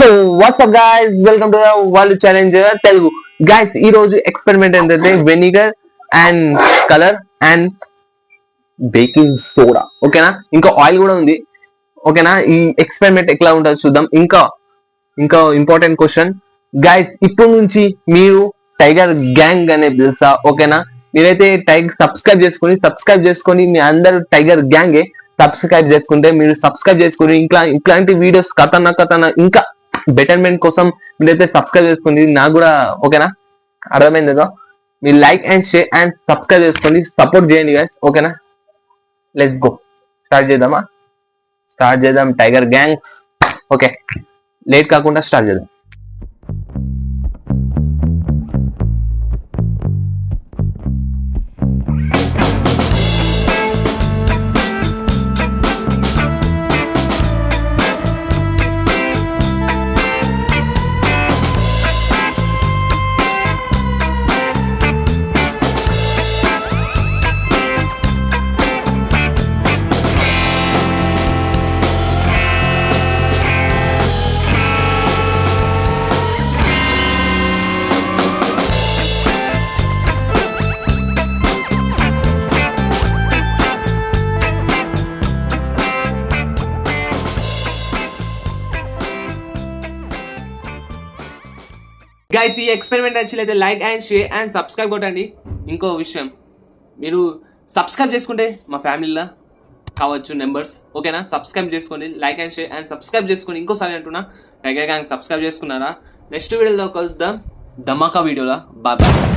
So WhatsApp guys, welcome to world challenger Telugu. Guys ఈ రోజు experiment ఏంటంటే vinegar and colour and baking soda. ఓకేనా, ఇంకా ఆయిల్ కూడా ఉంది. ఓకేనా, ఈ ఎక్స్పెరిమెంట్ ఎట్లా ఉంటుందో చూద్దాం. ఇంకా ఇంపార్టెంట్ క్వశ్చన్ గైస్, ఇప్పటి నుంచి మీరు టైగర్ గ్యాంగ్ అనేది తెలుసా? ఓకేనా, మీరైతే సబ్స్క్రైబ్ చేసుకొని మీ అందరు టైగర్ గ్యాంగే సబ్స్క్రైబ్ చేసుకుంటే, మీరు సబ్స్క్రైబ్ చేసుకుని ఇట్లాంటి వీడియోస్ కథన ఇంకా బెటర్మెంట్ కోసం మీరైతే సబ్స్క్రైబ్ చేసుకోండి. నాకు కూడా ఓకేనా, అర్థమైంది కదా? మీరు like and share and subscribe చేసుకోండి, సపోర్ట్ చేయండి గైస్. ఓకేనా, లెట్స్ గో, స్టార్ట్ చేద్దాం టైగర్ గ్యాంగ్స్. ఓకే, లేట్ కాకుండా స్టార్ట్ చేద్దాం. గైస్, ఈ ఎక్స్పెరిమెంట్ నచ్చినట్లయితే like and share and subscribe కొట్టండి. ఇంకో విషయం, మీరు సబ్స్క్రైబ్ చేసుకుంటే మా ఫ్యామిలీలో కావచ్చు నెంబర్స్. ఓకేనా, సబ్స్క్రైబ్ చేసుకోండి, like and share and subscribe చేసుకోండి. ఇంకోసారి అంటున్నా, టైగర్ గ్యాంగ్ సబ్స్క్రైబ్ చేసుకున్నారా? నెక్స్ట్ వీడియోలో కలుద్దాం, ధమాకా వీడియోలో. బాయ్.